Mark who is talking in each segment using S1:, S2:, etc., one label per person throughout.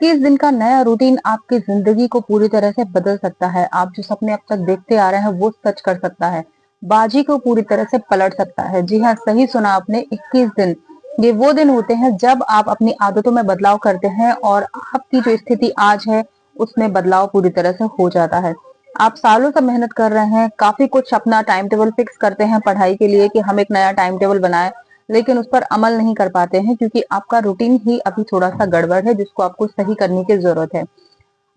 S1: 21 दिन का नया रूटीन आपकी जिंदगी को पूरी तरह से बदल सकता है। आप जो सपने अब तक देखते आ रहे हैं वो सच कर सकता है। बाजी को पूरी तरह से पलट सकता है। जी हाँ, सही सुना आपने, 21 दिन। ये वो दिन होते हैं जब आप अपनी आदतों में बदलाव करते हैं और आपकी जो स्थिति आज है उसमें बदलाव पूरी तरह से हो जाता है। आप सालों से मेहनत कर रहे हैं, काफी कुछ अपना टाइम टेबल फिक्स करते हैं पढ़ाई के लिए कि हम एक नया टाइम टेबल बनाए, लेकिन उस पर अमल नहीं कर पाते हैं क्योंकि आपका रूटीन ही अभी थोड़ा सा गड़बड़ है जिसको आपको सही करने की जरूरत है।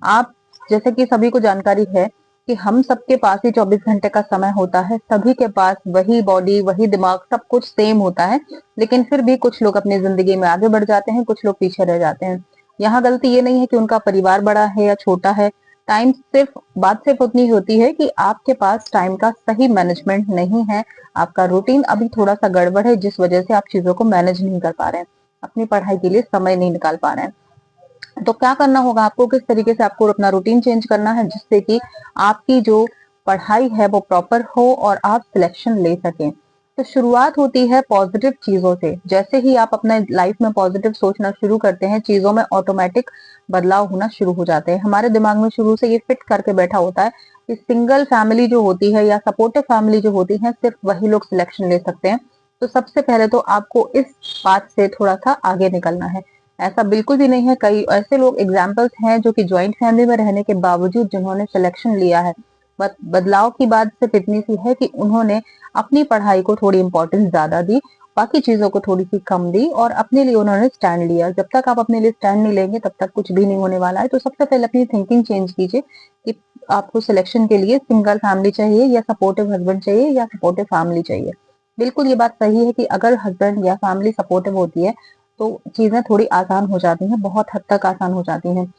S1: आप, जैसे कि सभी को जानकारी है कि हम सबके पास ही 24 घंटे का समय होता है, सभी के पास वही बॉडी, वही दिमाग, सब कुछ सेम होता है, लेकिन फिर भी कुछ लोग अपनी जिंदगी में आगे बढ़ जाते हैं, कुछ लोग पीछे रह जाते हैं। यहाँ गलती ये नहीं है कि उनका परिवार बड़ा है या छोटा है। बात सिर्फ उतनी होती है कि आपके पास टाइम का सही मैनेजमेंट नहीं है। आपका रूटीन अभी थोड़ा सा गड़बड़ है जिस वजह से आप चीजों को मैनेज नहीं कर पा रहे हैं, अपनी पढ़ाई के लिए समय नहीं निकाल पा रहे हैं। तो क्या करना होगा आपको, किस तरीके से आपको अपना रूटीन चेंज करना है जिससे कि आपकी जो पढ़ाई है वो प्रॉपर हो और आप सिलेक्शन ले सकें। तो शुरुआत होती है पॉजिटिव चीजों से। जैसे ही आप अपने लाइफ में पॉजिटिव सोचना शुरू करते हैं, चीजों में ऑटोमेटिक बदलाव होना शुरू हो जाते हैं। हमारे दिमाग में शुरू से ये फिट करके बैठा होता है कि सिंगल फैमिली जो होती है या सपोर्टिव फैमिली जो होती है, सिर्फ वही लोग सिलेक्शन ले सकते हैं। तो सबसे पहले तो आपको इस बात से थोड़ा सा आगे निकलना है। ऐसा बिल्कुल भी नहीं है, कई ऐसे लोग एग्जाम्पल्स हैं जो कि ज्वाइंट फैमिली में रहने के बावजूद जिन्होंने सिलेक्शन लिया है। बदलाव की बात सिर्फ इतनी सी है कि उन्होंने अपनी पढ़ाई को थोड़ी इंपॉर्टेंस ज्यादा दी, बाकी चीजों को थोड़ी सी कम दी और अपने लिए उन्होंने स्टैंड लिया। जब तक आप अपने लिए स्टैंड नहीं लेंगे तब तक कुछ भी नहीं होने वाला है। तो सबसे पहले अपनी थिंकिंग चेंज कीजिए कि आपको सिलेक्शन के लिए सिंगल फैमिली चाहिए या सपोर्टिव हस्बैंड चाहिए या सपोर्टिव फैमिली चाहिए। बिल्कुल ये बात सही है कि अगर हस्बैंड या फैमिली सपोर्टिव होती है तो चीजें थोड़ी आसान हो जाती हैं, बहुत हद तक आसान हो जाती हैं।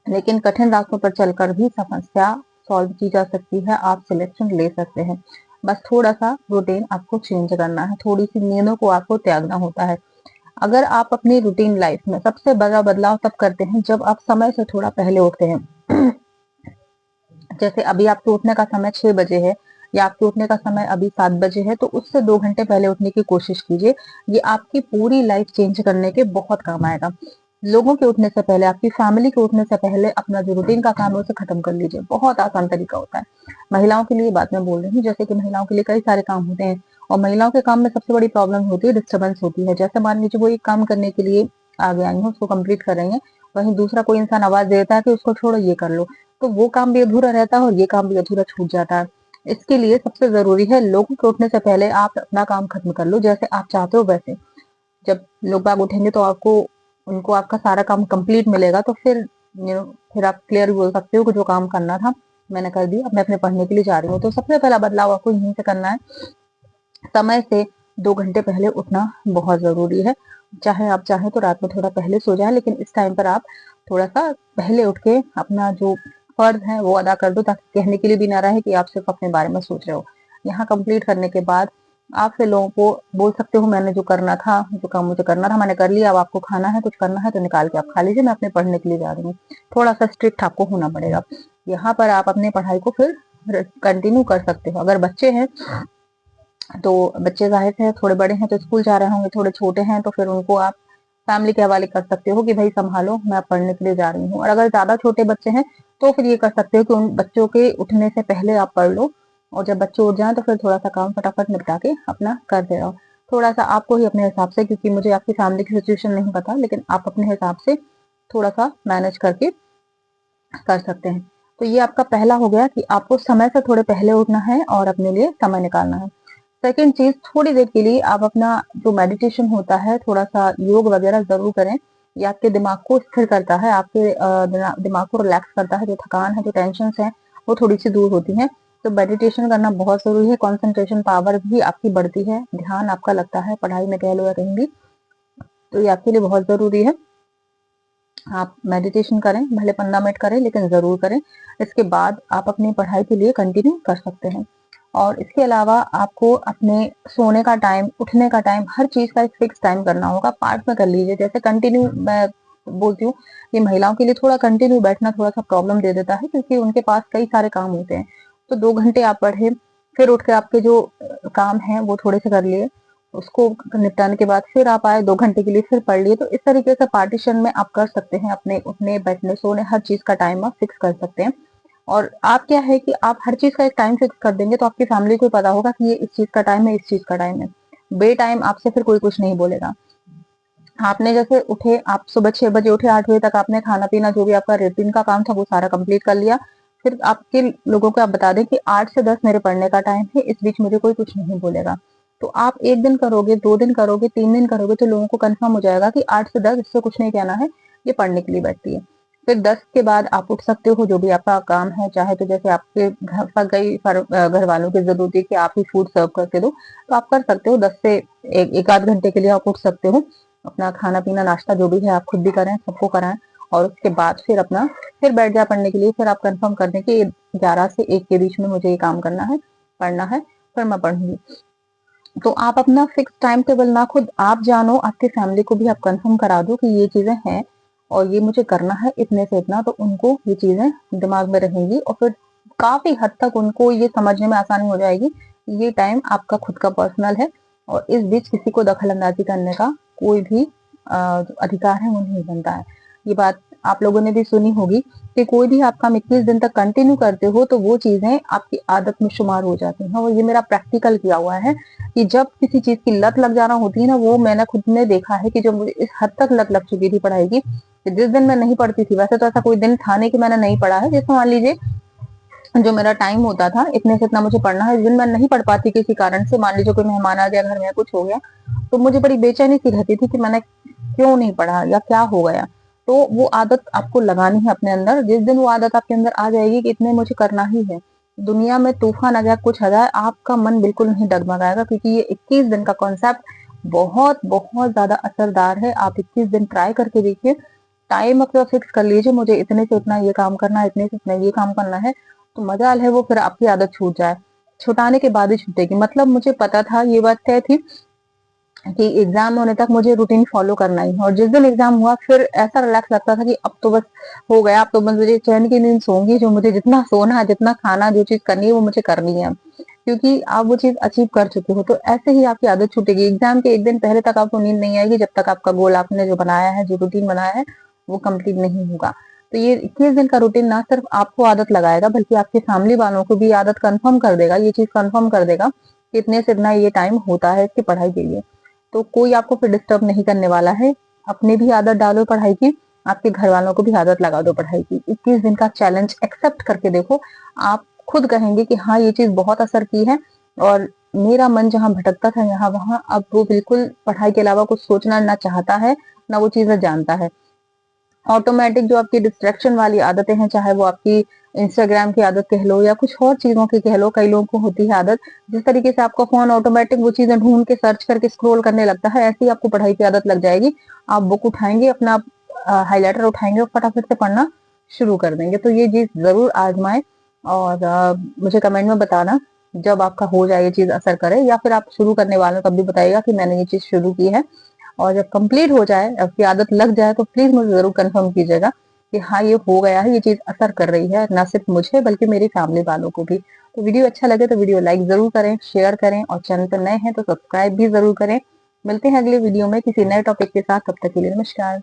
S1: लेकिन कठिन रास्तों पर चलकर भी समस्या सॉल्व की जा सकती है, आप सिलेक्शन ले सकते हैं। बस थोड़ा सा रूटीन आपको चेंज करना है, थोड़ी सी नींदों को आपको त्यागना होता है। अगर आप अपनी रूटीन लाइफ में सबसे बड़ा बदलाव तब करते हैं जब आप समय से थोड़ा पहले उठते हैं। जैसे अभी आपके उठने का समय 6 बजे है या आपके उठने का समय अभी 7 बजे है, तो उससे 2 घंटे पहले उठने की कोशिश कीजिए। ये आपकी पूरी लाइफ चेंज करने के बहुत काम आएगा। लोगों के उठने से पहले, आपकी फैमिली के उठने से पहले अपना जो रूटीन का काम है उसे खत्म कर लीजिए। बहुत आसान तरीका होता है। महिलाओं के लिए बात मैं बोल रही हूँ, जैसे कि महिलाओं के लिए कई सारे काम होते हैं और महिलाओं के काम में सबसे बड़ी प्रॉब्लम होती है डिस्टर्बेंस होती है। जैसे मान लीजिए वो एक काम करने के लिए आगे आई है, उसको कंप्लीट कर रही है, वहीं दूसरा कोई इंसान आवाज देता है कि उसको छोड़ो ये कर लो, तो वो काम भी अधूरा रहता है और ये काम भी अधूरा छूट जाता है। इसके लिए सबसे जरूरी है लोगों के उठने से पहले आप अपना काम खत्म कर लो, जैसे आप चाहते हो वैसे। जब लोग बाग उठेंगे तो आपको उनको आपका सारा काम कंप्लीट मिलेगा, तो फिर फिर आप क्लियर बोल सकते हो कि जो काम करना था मैंने कर दिया, अब मैं अपने पढ़ने के लिए जा रही हूँ। तो सबसे पहला बदलाव आपको यहीं से करना है। समय से 2 घंटे पहले उठना बहुत जरूरी है। चाहे आप चाहें तो रात में थोड़ा पहले सो जाए, लेकिन इस टाइम पर आप थोड़ा सा पहले उठ के अपना जो फर्ज है वो अदा कर दो, ताकि कहने के लिए भी ना रहे कि आप सिर्फ अपने बारे में सोच रहे हो। यहाँ कंप्लीट करने के बाद आप फिर लोगों को बोल सकते हो मैंने जो करना था, जो काम मुझे करना था मैंने कर लिया, अब आपको खाना है, कुछ करना है तो निकाल के आप खा लीजिए, मैं अपने पढ़ने के लिए जा रही हूँ। थोड़ा सा स्ट्रिक्ट आपको होना पड़ेगा। यहाँ पर आप अपने पढ़ाई को फिर कंटिन्यू कर सकते हो। अगर बच्चे हैं तो बच्चे जाहिर है थोड़े बड़े हैं तो स्कूल जा रहे होंगे, थोड़े छोटे हैं तो फिर उनको आप फैमिली के हवाले कर सकते हो कि भाई संभालो, मैं पढ़ने के लिए जा रही हूँ। और अगर ज्यादा छोटे बच्चे हैं तो फिर ये कर सकते हो कि उन बच्चों के उठने से पहले आप पढ़ लो, और जब बच्चे उठ जाएं तो फिर थोड़ा सा काम फटाफट निपटा के अपना कर दे रहो। थोड़ा सा आपको ही अपने हिसाब से, क्योंकि मुझे आपकी फैमिली की सिचुएशन नहीं पता, लेकिन आप अपने हिसाब से थोड़ा सा मैनेज करके कर सकते हैं। तो ये आपका पहला हो गया कि आपको समय से थोड़े पहले उठना है और अपने लिए समय निकालना है। सेकंड चीज, थोड़ी देर के लिए आप अपना जो मेडिटेशन होता है, थोड़ा सा योग वगैरह जरूर करें। ये आपके दिमाग को स्थिर करता है, आपके दिमाग को रिलैक्स करता है। जो थकान है, जो टेंशन है, वो थोड़ी सी दूर होती है। तो मेडिटेशन करना बहुत जरूरी है। कंसंट्रेशन पावर भी आपकी बढ़ती है, ध्यान आपका लगता है पढ़ाई में कह लो या कहीं भी, तो ये आपके लिए बहुत जरूरी है। आप मेडिटेशन करें, भले 15 मिनट करें लेकिन जरूर करें। इसके बाद आप अपनी पढ़ाई के लिए कंटिन्यू कर सकते हैं। और इसके अलावा आपको अपने सोने का टाइम, उठने का टाइम, हर चीज का एक फिक्स टाइम करना होगा। पार्ट में कर लीजिए। जैसे कंटिन्यू मैं बोलती हूँ, ये महिलाओं के लिए थोड़ा कंटिन्यू बैठना थोड़ा सा प्रॉब्लम दे देता है क्योंकि उनके पास कई सारे काम होते हैं। तो 2 घंटे आप पढ़े, फिर उठ के आपके जो काम है वो थोड़े से कर लिए, उसको निपटाने के बाद फिर आप आए 2 घंटे के लिए फिर पढ़ लिए। तो इस तरीके से पार्टीशन में आप कर सकते हैं, अपने उठने, बैठने, सोने हर चीज़ का टाइम आप फिक्स कर सकते हैं। और आप क्या है कि आप हर चीज़ का एक टाइम फिक्स कर देंगे तो आपकी फैमिली को पता होगा कि ये इस चीज़ का टाइम है, इस चीज़ का टाइम है। बे टाइम आपसे फिर कोई कुछ नहीं बोलेगा। आपने जैसे उठे, आप सुबह 6 बजे उठे, 8 बजे तक आपने खाना-पीना जो भी आपका रूटीन का काम था वो सारा कंप्लीट कर लिया। फिर आपके लोगों को आप बता दें कि 8 से 10 मेरे पढ़ने का टाइम है, इस बीच मुझे कोई कुछ नहीं बोलेगा। तो आप 1 दिन करोगे, 2 दिन करोगे, 3 दिन करोगे तो लोगों को कन्फर्म हो जाएगा कि 8 से 10 इससे कुछ नहीं कहना है, ये पढ़ने के लिए बैठती है। फिर 10 के बाद आप उठ सकते हो, जो भी आपका काम है, चाहे तो जैसे आपके घर पर गई घर वालों की ज़रूरत है कि आप ही फूड सर्व करके दो, तो आप कर सकते हो। 10 से 1 आध घंटे के लिए आप उठ सकते हो। अपना खाना-पीना, नाश्ता जो भी है आप खुद भी करें, सबको कराएँ और उसके बाद फिर अपना फिर बैठ जाएँ पढ़ने के लिए। फिर आप कन्फर्म कर दें कि 11 से 1 के बीच में मुझे ये काम करना है, पढ़ना है, फिर मैं पढ़ूँगी। तो आप अपना फिक्स टाइम टेबल ना खुद आप जानो, आपकी फैमिली को भी आप कन्फर्म करा दो कि ये चीज़ें हैं और ये मुझे करना है इतने से इतना, तो उनको ये चीज़ें दिमाग में रहेंगी और फिर काफ़ी हद तक उनको ये समझने में आसानी हो जाएगी कि ये टाइम आपका खुद का पर्सनल है और इस बीच किसी को दखल-अंदाज़ी करने का कोई भी अधिकार है वो नहीं बनता है। ये बात आप लोगों ने भी सुनी होगी कि कोई भी आप काम 21 दिन तक कंटिन्यू करते हो तो वो चीज़ें आपकी आदत में शुमार हो जाती हैं और ये मेरा प्रैक्टिकल किया हुआ है कि जब किसी चीज़ की लत लग जाना होती है ना, वो मैंने खुद ने देखा है कि जब मुझे इस हद तक लत लग चुकी थी पढ़ाई की, कि जिस दिन मैं नहीं पढ़ती थी, वैसे तो ऐसा कोई दिन था नहीं कि मैंने नहीं पढ़ा है। जैसे मान लीजिए जो मेरा टाइम होता था इतने से इतना मुझे पढ़ना है, इस दिन मैं नहीं पढ़ पाती किसी कारण से, मान लीजिए कोई मेहमान आ गया घर में, कुछ हो गया, तो मुझे बड़ी बेचैनी सी रहती थी कि मैंने क्यों नहीं पढ़ा या क्या हो गया। तो वो आदत आपको लगानी है अपने अंदर। जिस दिन वो आदत आपके अंदर आ जाएगी कि इतने मुझे करना ही है, दुनिया में तूफान आ जाए, कुछ आ जाए, आपका मन बिल्कुल नहीं डगमगाएगा क्योंकि ये 21 दिन का कॉन्सेप्ट बहुत बहुत ज्यादा असरदार है। आप 21 दिन ट्राई करके देखिए, टाइम अपना फिक्स कर लीजिए, मुझे इतने से इतना ये काम करना है, इतने से इतना ये काम करना है, तो मजाल है वो फिर आपकी आदत छूट जाए। छुटाने के बाद ही छूटेगी। मतलब मुझे पता था, ये बात तय थी कि एग्जाम होने तक मुझे रूटीन फॉलो करना ही है और जिस दिन एग्जाम हुआ फिर ऐसा रिलैक्स लगता था कि अब तो बस हो गया, अब तो बस मुझे चैन की नींद सोऊंगी, जो मुझे जितना सोना है, जितना खाना, जो चीज करनी है वो मुझे करनी है, क्योंकि आप वो चीज अचीव कर चुके हो। तो ऐसे ही आपकी आदत छूटेगी। एग्जाम के 1 दिन पहले तक आपको नींद नहीं आएगी जब तक आपका गोल आपने जो बनाया है, जो रूटीन बनाया है, वो कंप्लीट नहीं होगा। तो ये 21 दिन का रूटीन ना सिर्फ आपको आदत लगाएगा बल्कि आपकी फैमिली वालों को भी आदत कंफर्म कर देगा, ये चीज कंफर्म कर देगा कि इतने से इतना ये टाइम होता है इसकी पढ़ाई के लिए। तो कोई आपको फिर डिस्टर्ब नहीं करने वाला है। अपनी भी आदत डालो पढ़ाई की, आपके घर वालों को भी आदत लगा दो पढ़ाई की। 21 दिन का चैलेंज एक्सेप्ट करके देखो, आप खुद कहेंगे कि हाँ ये चीज बहुत असर की है और मेरा मन जहाँ भटकता था यहाँ वहां अब वो बिल्कुल पढ़ाई के अलावा कुछ सोचना ना चाहता है, ना वो चीजें जानता है। ऑटोमेटिक जो आपकी डिस्ट्रैक्शन वाली आदतें हैं, चाहे वो आपकी इंस्टाग्राम की आदत कह लो या कुछ और चीजों की कह लो, कई लोगों को होती है आदत, जिस तरीके से आपका फोन ऑटोमेटिक वो चीजें ढूंढ के सर्च करके स्क्रॉल करने लगता है, ऐसे ही आपको पढ़ाई की आदत लग जाएगी। आप बुक उठाएंगे, अपना हाईलाइटर उठाएंगे और फटाफट से पढ़ना शुरू कर देंगे। तो ये चीज जरूर आजमाएं और मुझे कमेंट में बताना जब आपका हो जाए, ये चीज असर करे, या फिर आप शुरू करने वालों तब भी बताइएगा कि मैंने ये चीज शुरू की है। और जब कंप्लीट हो जाए, आपकी आदत लग जाए, तो प्लीज मुझे जरूर कंफर्म कीजिएगा कि हाँ ये हो गया है, ये चीज असर कर रही है, ना सिर्फ मुझे बल्कि मेरी फैमिली वालों को भी। तो वीडियो अच्छा लगे तो वीडियो लाइक जरूर करें, शेयर करें और चैनल पर नए हैं तो सब्सक्राइब भी जरूर करें। मिलते हैं अगले वीडियो में किसी नए टॉपिक के साथ, तब तक के लिए नमस्कार।